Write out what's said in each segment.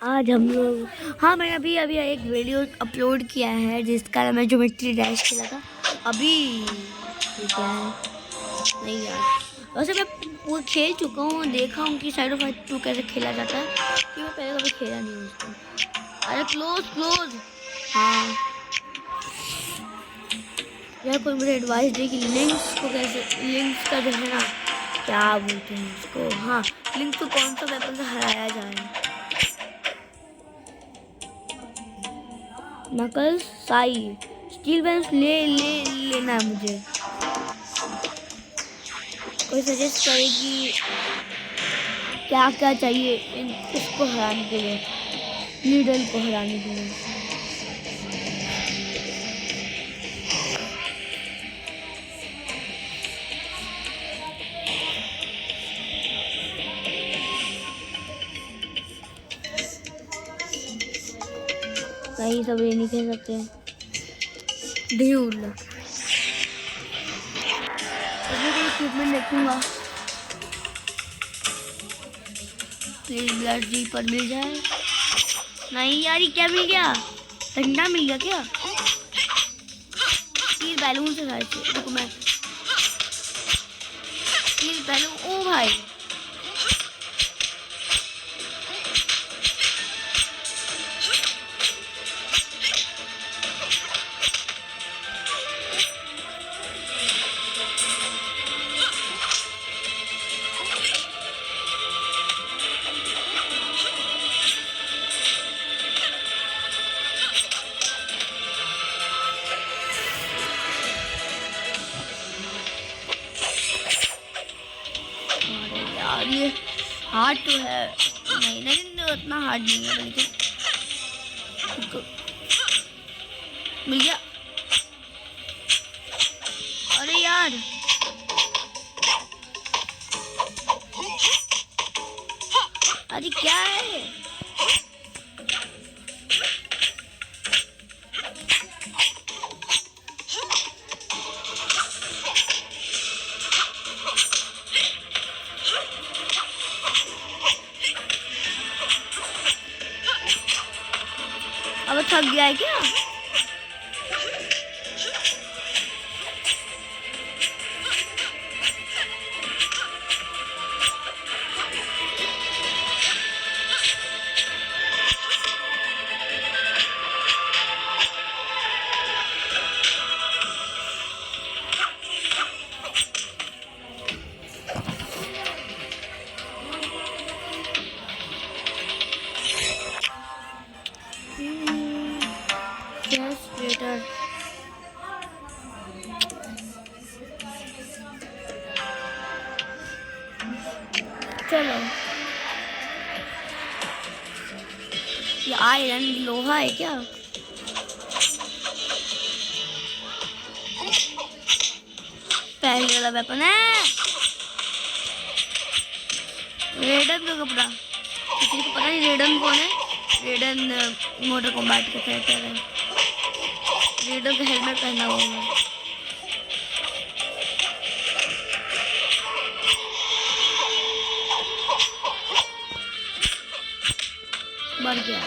आज हम लोग मैंने अभी अभी एक वीडियो अपलोड किया है जिसका नाम है ज्योमेट्री डैश खेला था। अभी ये क्या है, नहीं यार, वैसे मैं वो खेल चुका हूँ, देखा हूँ कि साइड ऑफ फाइट 2 कैसे खेला जाता है, कि मैं पहले कभी खेला नहीं हूँ उसको। अरे क्लोज क्लोज। हाँ यार, कोई मुझे एडवाइस दे कि लिंक्स को कैसे, लिंक्स का जो है ना, क्या बोलते हैं उसको, हाँ लिंक्स को कौन सा वेपन से हराया जाए। नकल्स साई स्टील बैलेंस लेना है मुझे। कोई सजेस्ट करे कि क्या क्या चाहिए इसको हराने के लिए, नीडल को हराने के लिए। नहीं, सब ये नहीं कह सकते। ढूंढ इक्विपमेंट देखूंगा, प्लीज ब्लड डी पर मिल जाए। नहीं यार, ये क्या मिल गया? डंडा मिल गया क्या? तीर बैलून से खाए थे, देखो मैं तीर बैलून। ओ भाई यार, ये हार्ड तो है। नहीं नहीं नहीं, उतना हार्ड नहीं है, बल्कि मिल गया। अरे यार, अरे क्या है? अब थक गया है क्या? चलो, ये आयरन लोहा है क्या? पहले वाला वेपन है। रेडन का कपड़ा, किसी को पता नहीं रेडन कौन है। रेडन मोटर कॉम्बैट का कैरेक्टर है। रेडन का हेलमेट पहना हुआ है। मर गया।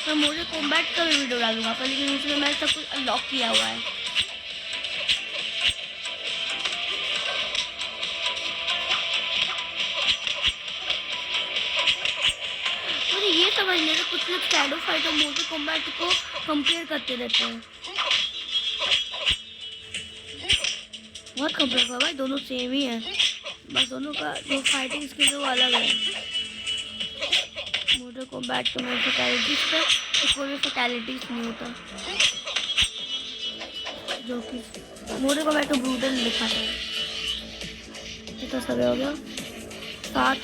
मैं मोटर कॉम्बैट का भी वीडियो डालूंगा, पर लेकिन उसमें मैं सब कुछ अनलॉक किया हुआ है। ये समझ नहीं, कुछ लोग शैडो फाइट और मोटर कॉम्बैट को कंपेयर करते रहते हैं। बहुत कंपेयर कर भाई, दोनों सेम ही है, बस दोनों का जो फाइटिंग स्किल है वो अलग है। मोटर कॉम्बैट तो मेरे फैटलिटीज पे कोई फैटलिटीज नहीं होता, जो कि मोटर कॉम्बैट तो ब्रूटल दिखाता है। कितना समय हो गया? 7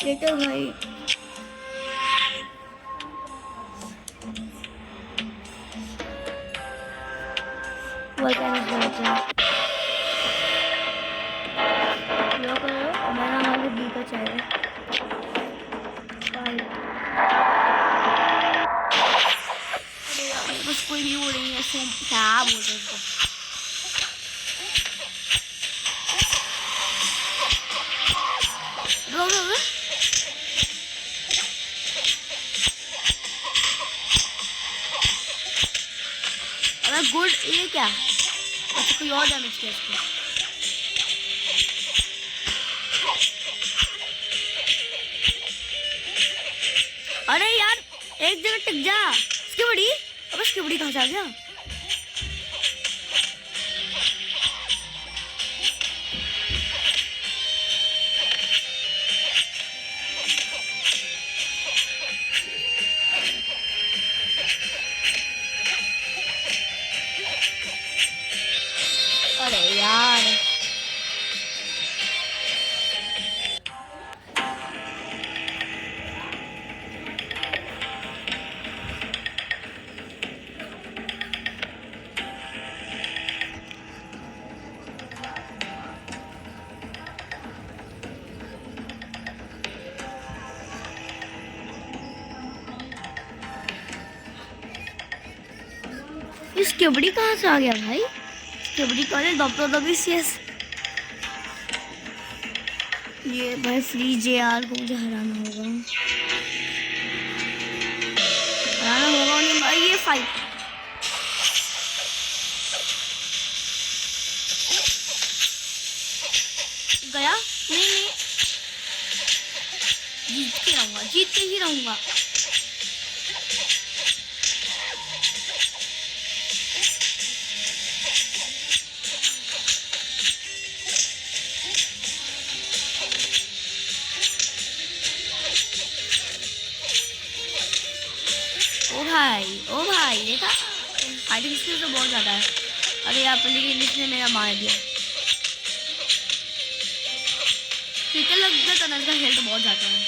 लेटर भाई। volcano लो करो, मेरा हमारे डी का चाहिए। बस कोई नहीं हो रही है, क्या बोल रहे हैं। होगा? अरे गुड, ये क्या? अच्छा कोई और डैमेज किया इसको। अरे यार एक जगह टिक जा। स्किबड़ी, अब स्किबड़ी कहाँ से आ गया? अरे यार इस स्किबड़ी कहाँ से आ गया भाई? स्किबड़ी कॉलेज डॉक्टर। ये भाई फ्रीज यार को मुझे हराना होगा नहीं भाई। ये फाइट गया नहीं नहीं, जीत के रहूंगा, जीत के ही रहूंगा। ओ भाई देखा, फाइटिंग स्किल तो बहुत ज्यादा है। अरे यार लेकिन इसने मेरा मार दिया। ठीक है, लगता है इसका हेल्थ बहुत ज्यादा है।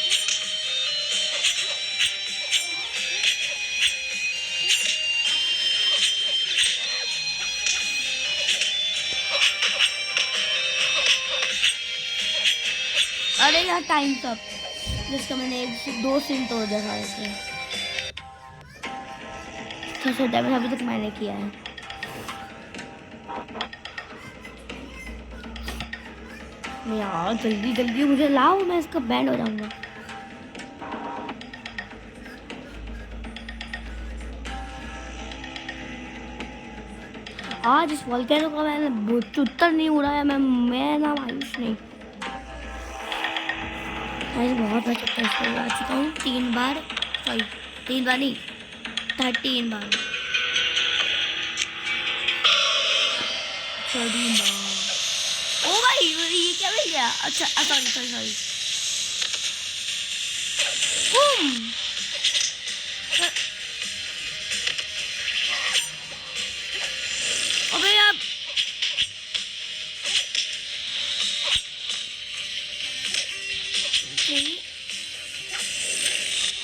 अरे यार टाइम कब, जिसका मैंने 2 सीन तोड़ दिया था इसमें। सबसे डैमेज अभी तक मैंने किया है। यार जल्दी जल्दी मुझे लाओ, मैं इसका बैंड हो जाऊंगा। आज इस वोल्केनो का मैंने चुत्तर नहीं उड़ाया। मैं ना मायूस नहीं, बहुत चुत्तर उड़ा चुका हूँ 3 बार। सॉरी 3 बार नहीं, 13 बार। 13 बार। ओ भाई ये क्या मिल गया? अच्छा सॉरी सॉरी सॉरी। अबे यार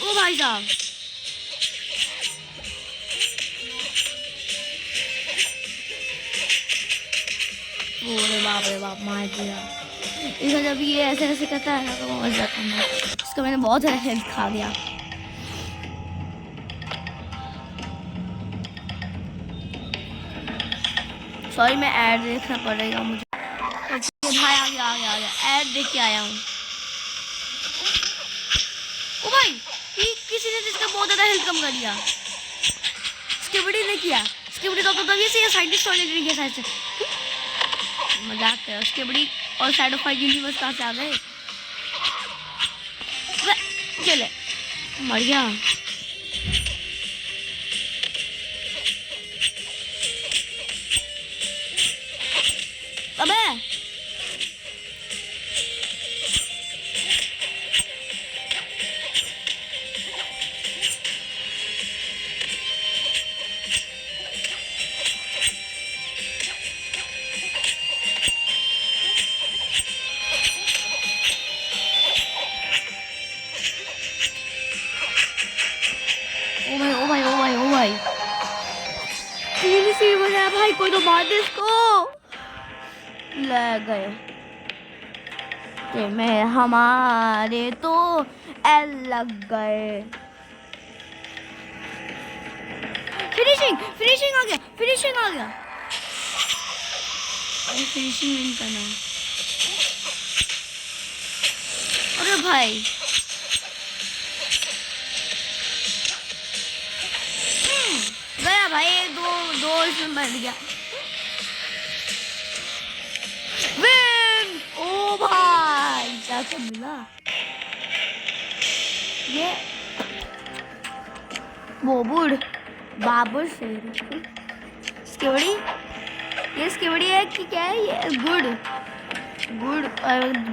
ओ भाई साहब, रे बाप मार दिया। इसका जब ये ऐसे ऐसे करता है ना तो मजा आता है। इसका मैंने बहुत सारा हेल्थ खा दिया। सॉरी मैं ऐड देखना पड़ेगा मुझे। भाई आ गया ऐड देख के आया हूँ। ओ भाई किसी ने इसका बहुत ज्यादा हेल्थ कम कर दिया। स्किबड़ी ने किया। स्किबड़ी तो तभी से साइंटिस्ट होने के लिए साइड से मजाक कर। स्किबड़ी और साइड ऑफ फाइट यूनिवर्स कहाँ से आ गए? चले मर गया। अबे ओ भाई 3 सीट बजा भाई, कोई तो मार दे इसको। लग गए में हमारे तो एल लग गए। फिनिशिंग फिनिशिंग आ गया, फिनिशिंग आ गया। फिनिशिंग विन करना है। अरे अरे भाई गया भाई, दो इसमें बैठ गया। विन! ओ भाई क्या सब मिला ये बोबुड़ बाबुर शेर स्केवड़ी, ये स्केवड़ी है कि क्या है ये? गुड गुड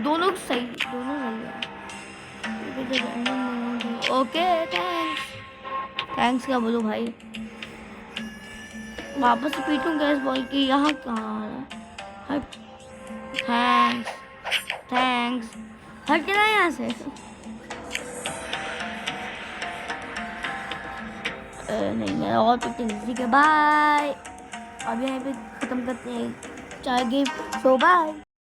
दोनों सही है। ओके थैंक्स क्या बोलो भाई, वापस से पीटूं गैस बॉल की, यहाँ कहाँ है? हट, थैंक्स हट ना यहाँ से। नहीं मैं और पिटेंगे, ठीक है बाय। अब यहाँ पे खत्म करते हैं 4 गेम, सो बाय।